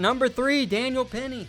Number 3, Daniel Penny.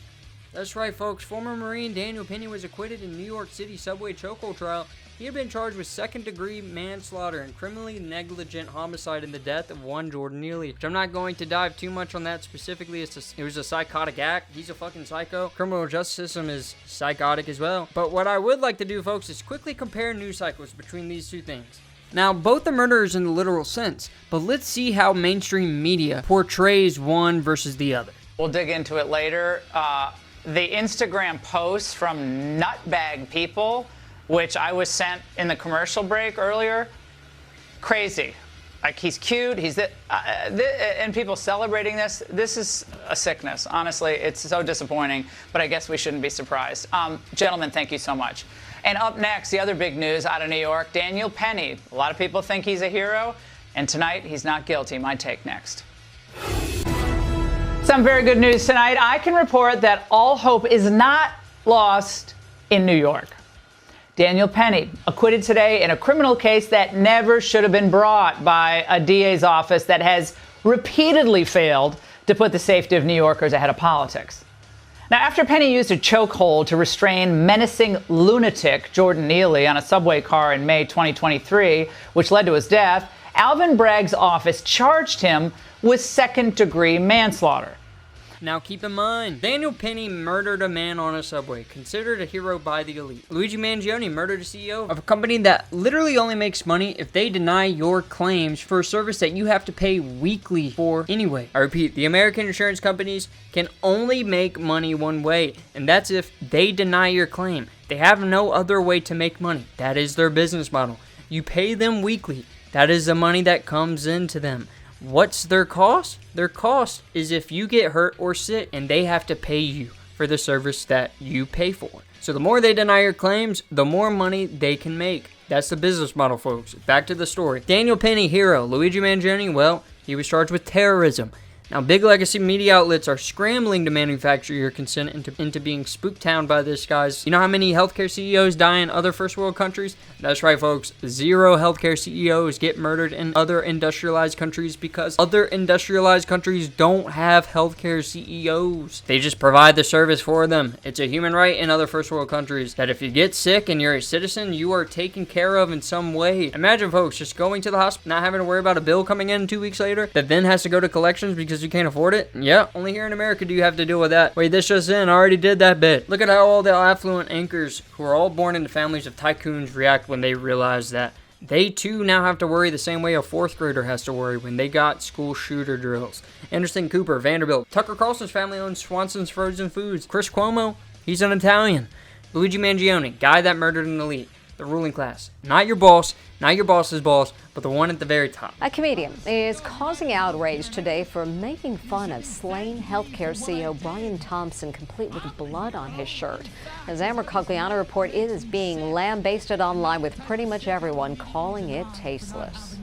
That's right, folks. Former Marine Daniel Penny was acquitted in New York City subway chokehold trial. He had been charged with second-degree manslaughter and criminally negligent homicide in the death of one Jordan Neely. Which I'm not going to dive too much on that specifically. It was a psychotic act. He's a fucking psycho. Criminal justice system is psychotic as well. But what I would like to do, folks, is quickly compare news cycles between these two things. Now, both are murderers in the literal sense, but let's see how mainstream media portrays one versus the other. We'll dig into it later. The Instagram posts from nutbag people, which I was sent in the commercial break earlier, crazy. Like, he's cute, and people celebrating this. This is a sickness. Honestly, it's so disappointing, but I guess we shouldn't be surprised. Gentlemen, thank you so much. And up next, the other big news out of New York, Daniel Penny. A lot of people think he's a hero, and tonight he's not guilty. My take next. Some very good news tonight. I can report that all hope is not lost in New York. Daniel Penny, acquitted today in a criminal case that never should have been brought by a DA's office that has repeatedly failed to put the safety of New Yorkers ahead of politics. Now, after Penny used a chokehold to restrain menacing lunatic Jordan Neely on a subway car in May 2023, which led to his death, Alvin Bragg's office charged him with second-degree manslaughter. Now keep in mind, Daniel Penny murdered a man on a subway, considered a hero by the elite. Luigi Mangione murdered a CEO of a company that literally only makes money if they deny your claims for a service that you have to pay weekly for anyway. I repeat, the American insurance companies can only make money one way, and that's if they deny your claim. They have no other way to make money. That is their business model. You pay them weekly. That is the money that comes into them. What's their cost? Their cost is if you get hurt or sick and they have to pay you for the service that you pay for. So the more they deny your claims, the more money they can make. That's the business model, folks. Back to the story. Daniel Penny, hero. Luigi Mangione, well, he was charged with terrorism. Now, big legacy media outlets are scrambling to manufacture your consent into being spooktown by this, guys. You know how many healthcare CEOs die in other first world countries? That's right, folks. 0 healthcare CEOs get murdered in other industrialized countries because other industrialized countries don't have healthcare CEOs. They just provide the service for them. It's a human right in other first world countries that if you get sick and you're a citizen, you are taken care of in some way. Imagine, folks, just going to the hospital, not having to worry about a bill coming in 2 weeks later that then has to go to collections because you can't afford it? Yeah, only here in America do you have to deal with that. Wait, this just in, I already did that bit. Look at how all the affluent anchors who are all born into families of tycoons react when they realize that they too now have to worry the same way a 4th grader has to worry when they got school shooter drills. Anderson Cooper, Vanderbilt. Tucker Carlson's family owns Swanson's Frozen Foods. Chris Cuomo, he's an Italian. Luigi Mangione, guy that murdered an elite. The ruling class. Not your boss, not your boss's boss, but the one at the very top. A comedian is causing outrage today for making fun of slain healthcare CEO Brian Thompson, complete with blood on his shirt. As Amber Cogliano report, it is being lambasted online with pretty much everyone calling it tasteless.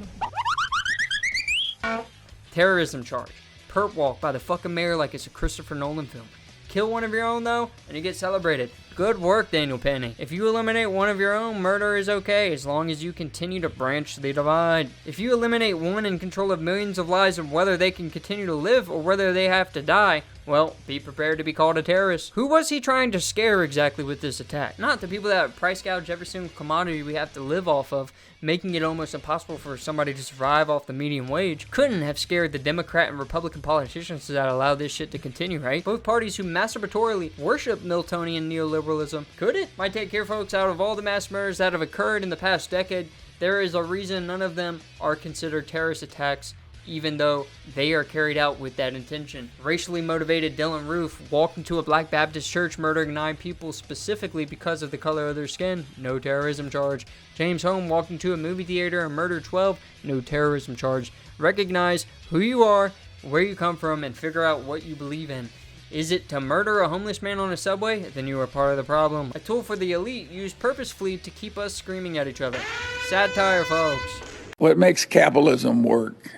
Terrorism charge. Perp walk by the fucking mayor like it's a Christopher Nolan film. Kill one of your own, though, and you get celebrated. Good work, Daniel Penny. If you eliminate one of your own, murder is okay, as long as you continue to branch the divide. If you eliminate one in control of millions of lives of whether they can continue to live or whether they have to die, well, be prepared to be called a terrorist. Who was he trying to scare exactly with this attack? Not the people that price gouge every single commodity we have to live off of, making it almost impossible for somebody to survive off the median wage. Couldn't have scared the Democrat and Republican politicians that allow this shit to continue, right? Both parties who masturbatorily worship Miltonian neoliberalism. Could it? My take here, folks, out of all the mass murders that have occurred in the past decade, there is a reason none of them are considered terrorist attacks, even though they are carried out with that intention. Racially motivated Dylan Roof walked into a Black Baptist church murdering 9 people specifically because of the color of their skin. No terrorism charge. James Home walked into a movie theater and murdered 12. No terrorism charge. Recognize who you are, where you come from, and figure out what you believe in. Is it to murder a homeless man on a subway? Then you are part of the problem. A tool for the elite used purposefully to keep us screaming at each other. Satire, folks. What makes capitalism work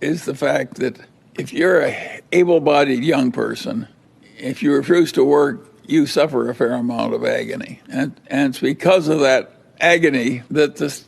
is the fact that if you're a able-bodied young person, if you refuse to work, you suffer a fair amount of agony. And it's because of that agony that this